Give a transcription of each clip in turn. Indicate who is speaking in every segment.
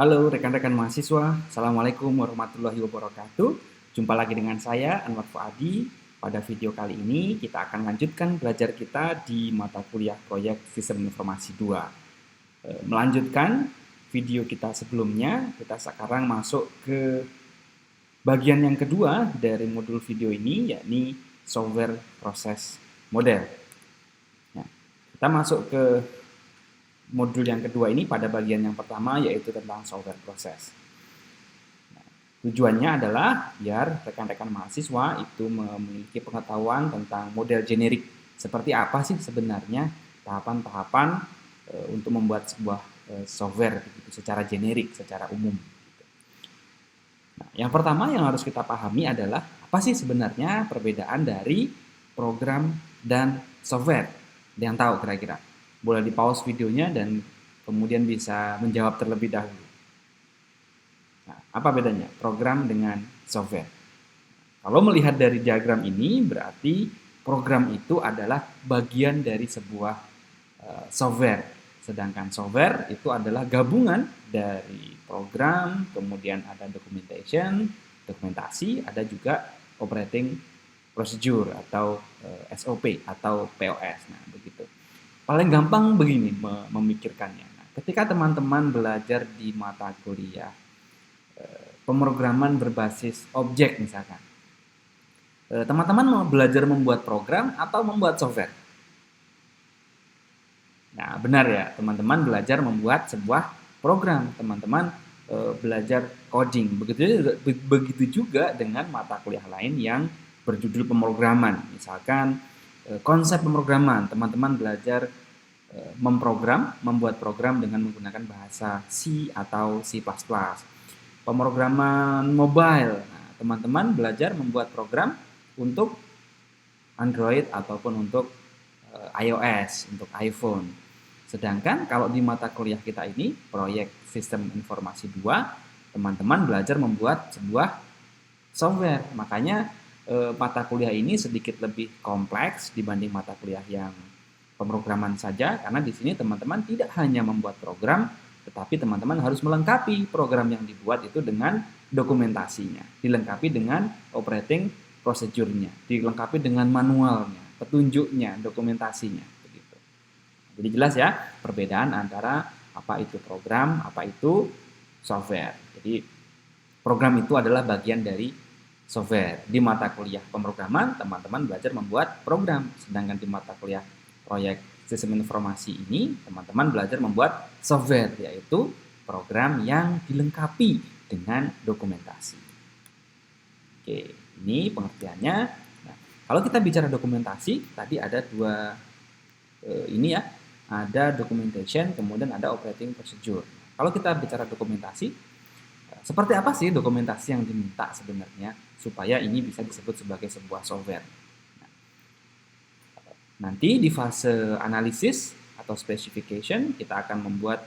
Speaker 1: Halo rekan-rekan mahasiswa, Assalamualaikum warahmatullahi wabarakatuh. Jumpa lagi dengan saya, Anwar Fuadi. Pada video kali ini kita akan lanjutkan belajar kita di mata kuliah proyek Sistem Informasi 2. Melanjutkan video kita sebelumnya, kita sekarang masuk ke bagian yang kedua dari modul video ini, yakni Software Process Model. Nah, kita masuk ke modul yang kedua ini pada bagian yang pertama, yaitu tentang software proses. Tujuannya adalah biar rekan-rekan mahasiswa itu memiliki pengetahuan tentang model generik. Seperti apa sih sebenarnya tahapan-tahapan untuk membuat sebuah software begitu, secara generik, secara umum. Nah, yang pertama yang harus kita pahami adalah apa sih sebenarnya perbedaan dari program dan software. Ada yang tahu kira-kira? Boleh di pause videonya dan kemudian bisa menjawab terlebih dahulu. Nah, apa bedanya program dengan software? Kalau melihat dari diagram ini, berarti program itu adalah bagian dari sebuah software. Sedangkan software itu adalah gabungan dari program, kemudian ada dokumentasi, ada juga operating procedure atau SOP atau POS. Nah, begitu. Paling gampang begini memikirkannya. Nah, ketika teman-teman belajar di mata kuliah pemrograman berbasis objek misalkan, teman-teman mau belajar membuat program atau membuat software? Nah, benar ya, teman-teman belajar membuat sebuah program, teman-teman belajar coding. Begitu juga dengan mata kuliah lain yang berjudul pemrograman. Misalkan konsep pemrograman, teman-teman belajar membuat program dengan menggunakan bahasa C atau C++. Pemrograman mobile, nah, teman-teman belajar membuat program untuk Android ataupun untuk iOS, untuk iPhone. Sedangkan kalau di mata kuliah kita ini, proyek Sistem Informasi 2, teman-teman belajar membuat sebuah software. Makanya mata kuliah ini sedikit lebih kompleks dibanding mata kuliah yang pemrograman saja, karena di sini teman-teman tidak hanya membuat program, tetapi teman-teman harus melengkapi program yang dibuat itu dengan dokumentasinya, dilengkapi dengan operating procedure-nya, dilengkapi dengan manualnya, petunjuknya, dokumentasinya, begitu. Jadi jelas ya perbedaan antara apa itu program, apa itu software. Jadi program itu adalah bagian dari software. Di mata kuliah pemrograman, teman-teman belajar membuat program, sedangkan di mata kuliah proyek sistem informasi ini, teman-teman belajar membuat software, yaitu program yang dilengkapi dengan dokumentasi. Oke, ini pengertiannya. Nah, kalau kita bicara dokumentasi, tadi ada dua ini ya, ada documentation, kemudian ada operating procedure. Kalau kita bicara dokumentasi, seperti apa sih dokumentasi yang diminta sebenarnya supaya ini bisa disebut sebagai sebuah software? Nanti di fase analisis atau specification kita akan membuat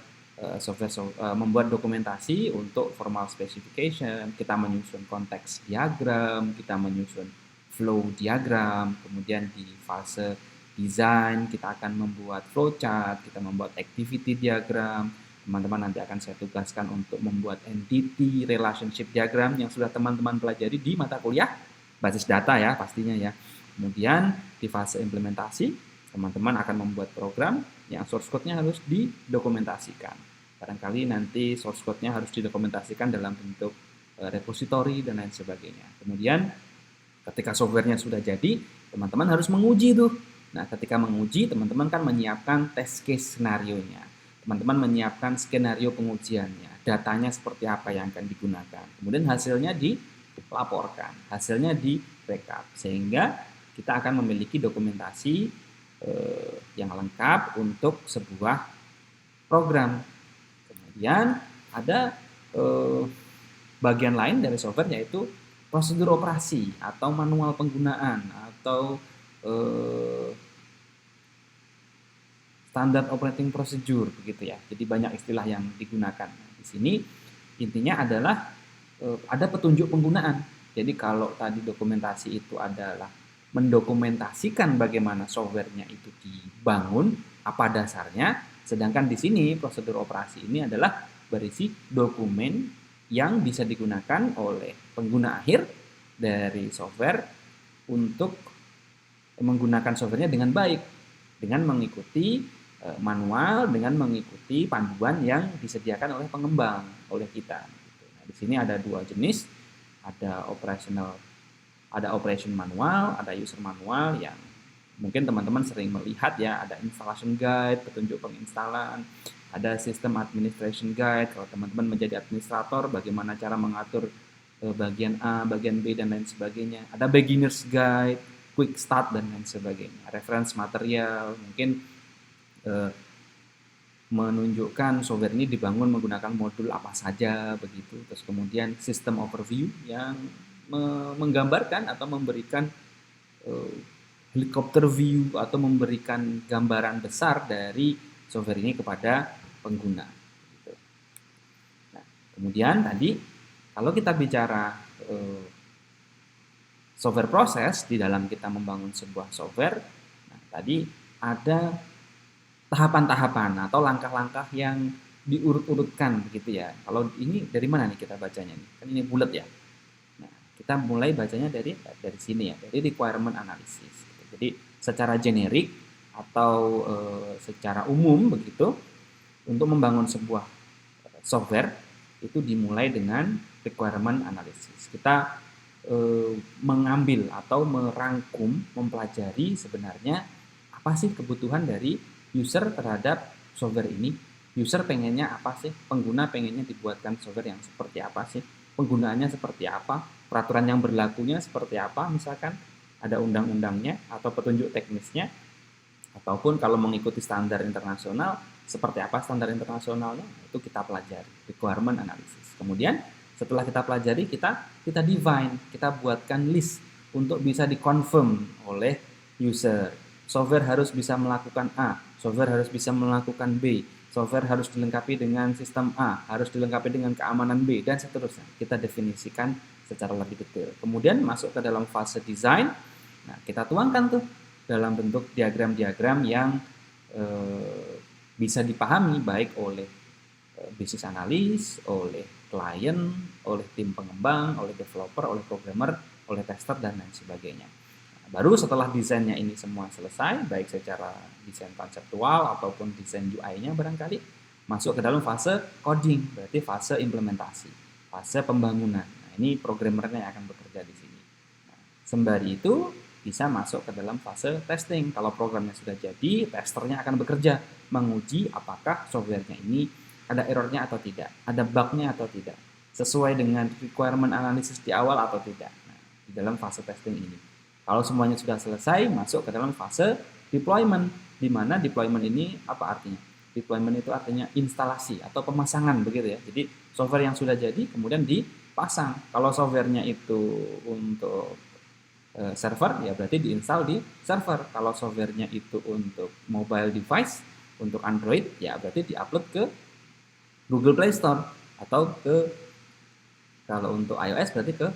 Speaker 1: membuat dokumentasi untuk formal specification, kita menyusun konteks diagram, kita menyusun flow diagram, kemudian di fase design kita akan membuat flowchart, kita membuat activity diagram. Teman-teman nanti akan saya tugaskan untuk membuat entity relationship diagram yang sudah teman-teman pelajari di mata kuliah basis data ya pastinya ya. Kemudian di fase implementasi, teman-teman akan membuat program yang source code-nya harus didokumentasikan. Barangkali nanti source code-nya harus didokumentasikan dalam bentuk repository dan lain sebagainya. Kemudian ketika software-nya sudah jadi, teman-teman harus menguji tuh. Nah, ketika menguji, teman-teman kan menyiapkan test case skenario-nya. Teman-teman menyiapkan skenario pengujiannya, datanya seperti apa yang akan digunakan. Kemudian hasilnya dilaporkan, hasilnya di backup, sehingga kita akan memiliki dokumentasi yang lengkap untuk sebuah program. Kemudian ada bagian lain dari software, yaitu prosedur operasi atau manual penggunaan atau standar operating procedure begitu ya. Jadi banyak istilah yang digunakan. Di sini intinya adalah ada petunjuk penggunaan. Jadi kalau tadi dokumentasi itu adalah mendokumentasikan bagaimana softwarenya itu dibangun, apa dasarnya, sedangkan di sini prosedur operasi ini adalah berisi dokumen yang bisa digunakan oleh pengguna akhir dari software untuk menggunakan softwarenya dengan baik, dengan mengikuti manual, dengan mengikuti panduan yang disediakan oleh pengembang, oleh kita. Nah, di sini ada dua jenis, ada operation manual, ada user manual yang mungkin teman-teman sering melihat ya, ada installation guide, petunjuk penginstalan, ada sistem administration guide, kalau teman-teman menjadi administrator, bagaimana cara mengatur bagian A, bagian B, dan lain sebagainya. Ada beginner's guide, quick start, dan lain sebagainya. Reference material, mungkin menunjukkan software ini dibangun menggunakan modul apa saja begitu. Terus kemudian sistem overview yang menggambarkan atau memberikan helikopter view atau memberikan gambaran besar dari software ini kepada pengguna. Nah, kemudian tadi kalau kita bicara software proses di dalam kita membangun sebuah software, nah, tadi ada tahapan-tahapan atau langkah-langkah yang diurut-urutkan begitu ya. Kalau ini dari mana nih kita bacanya nih? Kan ini bulat ya. Nah, kita mulai bacanya dari sini ya, dari requirement analysis. Jadi secara generik atau secara umum begitu, untuk membangun sebuah software itu dimulai dengan requirement analysis. Kita mengambil atau merangkum, mempelajari sebenarnya apa sih kebutuhan dari user terhadap software ini. User pengennya apa sih? Pengguna pengennya dibuatkan software yang seperti apa sih? Penggunaannya seperti apa? Peraturan yang berlakunya seperti apa? Misalkan ada undang-undangnya atau petunjuk teknisnya, ataupun kalau mengikuti standar internasional, seperti apa standar internasionalnya, itu kita pelajari, requirement analysis. Kemudian setelah kita pelajari, kita define, kita buatkan list untuk bisa dikonfirm oleh user. Software harus bisa melakukan A, software harus bisa melakukan B, software harus dilengkapi dengan sistem A, harus dilengkapi dengan keamanan B, dan seterusnya. Kita definisikan secara lebih detail. Kemudian masuk ke dalam fase design. Nah, kita tuangkan tuh dalam bentuk diagram-diagram yang bisa dipahami baik oleh business analis, oleh klien, oleh tim pengembang, oleh developer, oleh programmer, oleh tester, dan lain sebagainya. Nah, baru setelah desainnya ini semua selesai, baik secara desain konseptual ataupun desain UI-nya barangkali, masuk ke dalam fase coding, berarti fase implementasi, fase pembangunan. Nah, ini programmernya yang akan bekerja di sini. Nah, sembari itu bisa masuk ke dalam fase testing. Kalau programnya sudah jadi, testernya akan bekerja, menguji apakah softwarenya ini ada errornya atau tidak, ada bugnya atau tidak, sesuai dengan requirement analysis di awal atau tidak. Nah, di dalam fase testing ini, kalau semuanya sudah selesai, masuk ke dalam fase deployment, di mana deployment ini apa artinya? Deployment itu artinya instalasi atau pemasangan begitu ya. Jadi software yang sudah jadi kemudian dipasang. Kalau softwarenya itu untuk server, ya berarti diinstal di server. Kalau softwarenya itu untuk mobile device, untuk Android, ya berarti diupload ke Google Play Store, atau kalau untuk iOS berarti ke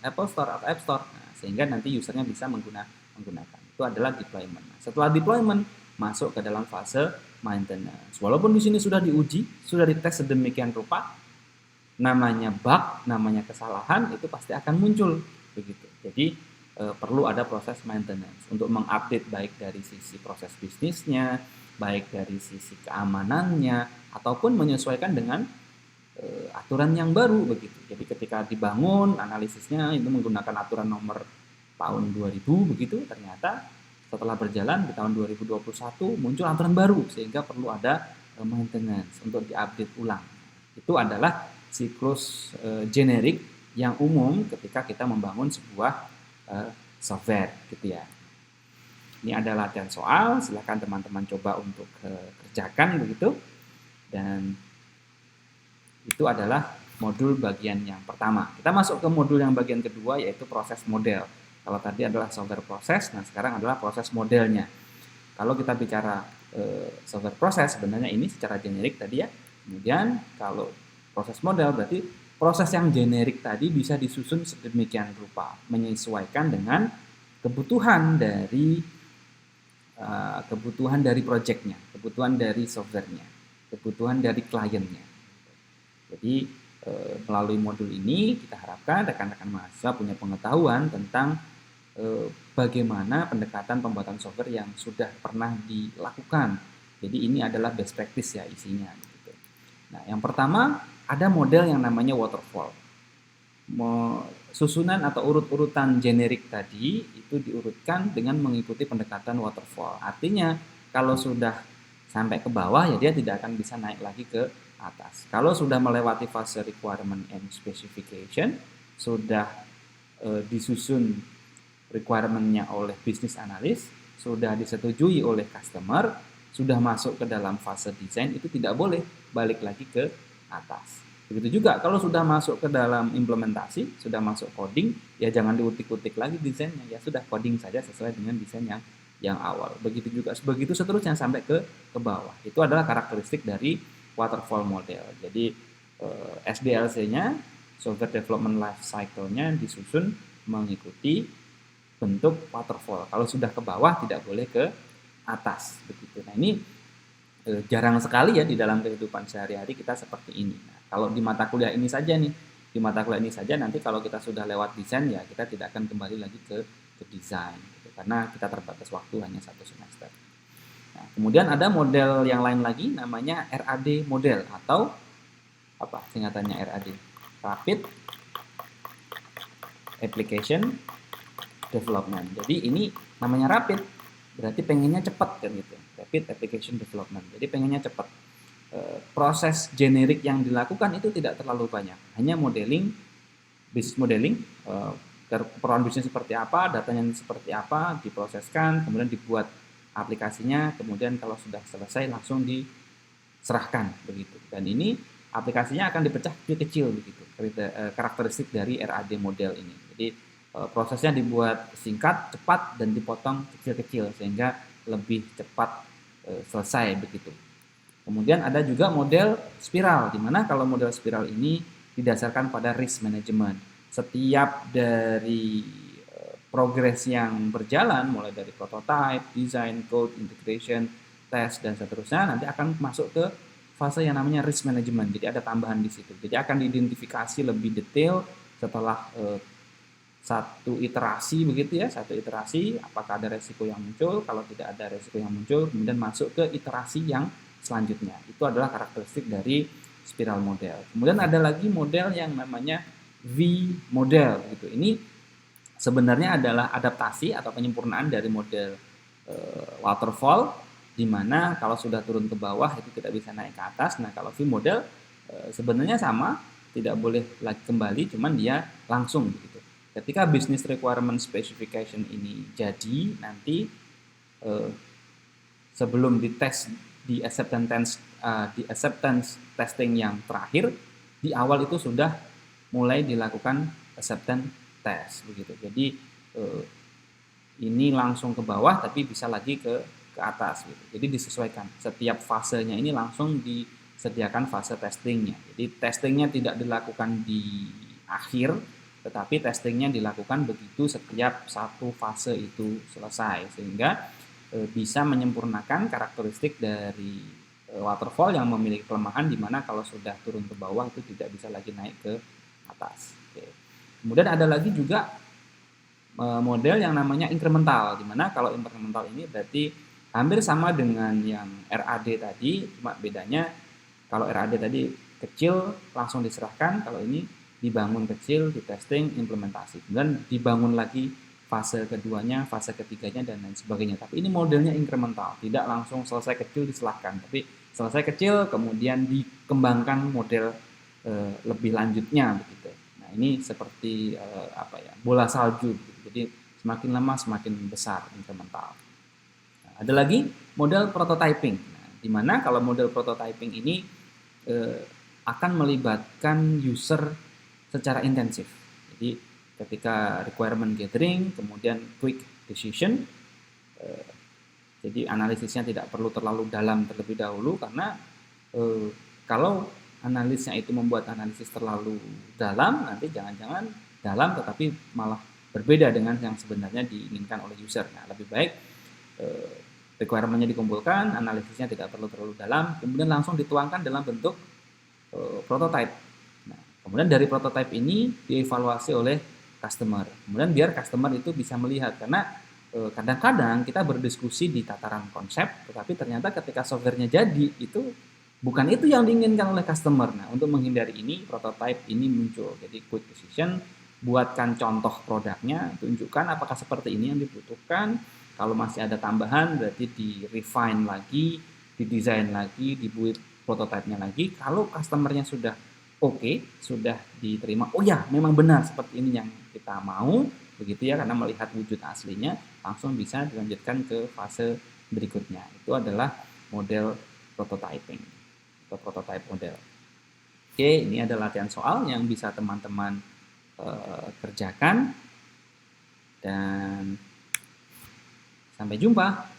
Speaker 1: Apple Store atau App Store. Nah, sehingga nanti usernya bisa menggunakan. Itu adalah deployment. Nah, setelah deployment, masuk ke dalam fase maintenance. Walaupun di sini sudah diuji, sudah dites sedemikian rupa, namanya bug, namanya kesalahan itu pasti akan muncul begitu. Jadi perlu ada proses maintenance untuk mengupdate baik dari sisi proses bisnisnya, baik dari sisi keamanannya, ataupun menyesuaikan dengan aturan yang baru begitu. Jadi ketika dibangun analisisnya itu menggunakan aturan nomor tahun 2000 begitu, ternyata setelah berjalan di tahun 2021 muncul aturan baru sehingga perlu ada maintenance untuk diupdate ulang. Itu adalah siklus generik yang umum ketika kita membangun sebuah software gitu ya. Ini ada latihan soal, silakan teman-teman coba untuk kerjakan begitu. Dan itu adalah modul bagian yang pertama. Kita masuk ke modul yang bagian kedua, yaitu proses model. Kalau tadi adalah software proses, nah sekarang adalah proses modelnya. Kalau kita bicara software proses, sebenarnya ini secara generik tadi ya. Kemudian kalau proses model berarti proses yang generik tadi bisa disusun sedemikian rupa, menyesuaikan dengan kebutuhan dari proyeknya, kebutuhan dari softwarenya, kebutuhan dari kliennya. Jadi melalui modul ini kita harapkan rekan-rekan mahasiswa punya pengetahuan tentang bagaimana pendekatan pembuatan software yang sudah pernah dilakukan. Jadi ini adalah best practice ya isinya. Gitu. Nah, yang pertama ada model yang namanya waterfall. Susunan atau urut-urutan generik tadi itu diurutkan dengan mengikuti pendekatan waterfall. Artinya kalau sudah sampai ke bawah ya dia tidak akan bisa naik lagi ke atas. Kalau sudah melewati fase requirement and specification, sudah disusun requirement-nya oleh business analyst, sudah disetujui oleh customer, sudah masuk ke dalam fase desain, itu tidak boleh balik lagi ke atas. Begitu juga kalau sudah masuk ke dalam implementasi, sudah masuk coding, ya jangan diutik-utik lagi desainnya, ya sudah coding saja sesuai dengan desain yang awal. Begitu juga begitu seterusnya sampai ke bawah. Itu adalah karakteristik dari waterfall model. Jadi SDLC-nya, software development life cycle-nya disusun mengikuti bentuk waterfall. Kalau sudah ke bawah tidak boleh ke atas begitu. Nah, ini jarang sekali ya di dalam kehidupan sehari-hari kita seperti ini. Nah, kalau di mata kuliah ini saja nih, di mata kuliah ini saja nanti kalau kita sudah lewat desain ya kita tidak akan kembali lagi ke desain gitu, karena kita terbatas waktu hanya 1 semester. Nah, kemudian ada model yang lain lagi namanya RAD model atau apa singkatannya RAD? Rapid Application Development. Jadi ini namanya rapid, berarti pengennya cepat kan gitu. Rapid Application Development. Jadi pengennya cepat. Proses generik yang dilakukan itu tidak terlalu banyak. Hanya modeling, business modeling, keperluan bisnis seperti apa, datanya seperti apa, diproseskan, kemudian dibuat aplikasinya, kemudian kalau sudah selesai langsung diserahkan begitu. Dan ini aplikasinya akan dipecah kecil-kecil begitu. Karakteristik dari RAD model ini. Jadi prosesnya dibuat singkat, cepat, dan dipotong kecil-kecil sehingga lebih cepat selesai begitu. Kemudian ada juga model spiral, di mana kalau model spiral ini didasarkan pada risk management. Setiap dari progres yang berjalan, mulai dari prototype, design, code, integration, test, dan seterusnya, nanti akan masuk ke fase yang namanya risk management. Jadi ada tambahan di situ. Jadi akan diidentifikasi lebih detail setelah satu iterasi begitu ya, satu iterasi apakah ada resiko yang muncul, kalau tidak ada resiko yang muncul kemudian masuk ke iterasi yang selanjutnya. Itu adalah karakteristik dari spiral model. Kemudian ada lagi model yang namanya V model gitu. Ini sebenarnya adalah adaptasi atau penyempurnaan dari model waterfall, di mana kalau sudah turun ke bawah itu tidak bisa naik ke atas. Nah, kalau V model sebenarnya sama, tidak boleh lagi kembali, cuman dia langsung begitu. Ketika business requirement specification ini jadi, nanti sebelum dites di acceptance testing yang terakhir, di awal itu sudah mulai dilakukan acceptance test begitu. Jadi ini langsung ke bawah tapi bisa lagi ke atas gitu. Jadi disesuaikan. Setiap fasenya ini langsung disediakan fase testingnya. Jadi testingnya tidak dilakukan di akhir, tetapi testingnya dilakukan begitu setiap satu fase itu selesai, sehingga bisa menyempurnakan karakteristik dari waterfall yang memiliki kelemahan, di mana kalau sudah turun ke bawah itu tidak bisa lagi naik ke atas. Oke. Kemudian ada lagi juga model yang namanya incremental, di mana kalau incremental ini berarti hampir sama dengan yang RAD tadi, cuma bedanya kalau RAD tadi kecil langsung diserahkan, kalau ini dibangun kecil, di testing, implementasi, kemudian dibangun lagi fase keduanya, fase ketiganya, dan lain sebagainya. Tapi ini modelnya incremental, tidak langsung selesai kecil diserahkan, tapi selesai kecil kemudian dikembangkan model lebih lanjutnya begitu. Nah, ini seperti bola salju begitu. Jadi semakin lama semakin besar incremental. Nah, ada lagi model prototyping. Nah, di mana kalau model prototyping ini akan melibatkan user secara intensif. Jadi ketika requirement gathering, kemudian quick decision, jadi analisisnya tidak perlu terlalu dalam terlebih dahulu, karena kalau analisnya itu membuat analisis terlalu dalam, nanti jangan-jangan dalam tetapi malah berbeda dengan yang sebenarnya diinginkan oleh user. Nah, lebih baik requirement-nya dikumpulkan, analisisnya tidak perlu terlalu dalam, kemudian langsung dituangkan dalam bentuk prototype. Nah, kemudian dari prototype ini dievaluasi oleh customer. Kemudian biar customer itu bisa melihat, karena kadang-kadang kita berdiskusi di tataran konsep, tetapi ternyata ketika softwarenya jadi itu bukan itu yang diinginkan oleh customer. Nah, untuk menghindari ini, prototype ini muncul. Jadi quick decision, buatkan contoh produknya, tunjukkan apakah seperti ini yang dibutuhkan. Kalau masih ada tambahan, berarti di refine lagi, didesain lagi, dibuat prototipenya lagi. Kalau customernya sudah oke, sudah diterima, oh ya memang benar seperti ini yang kita mau, begitu ya, karena melihat wujud aslinya, langsung bisa dilanjutkan ke fase berikutnya. Itu adalah model prototyping atau prototype model. Oke, ini ada latihan soal yang bisa teman-teman kerjakan, dan sampai jumpa.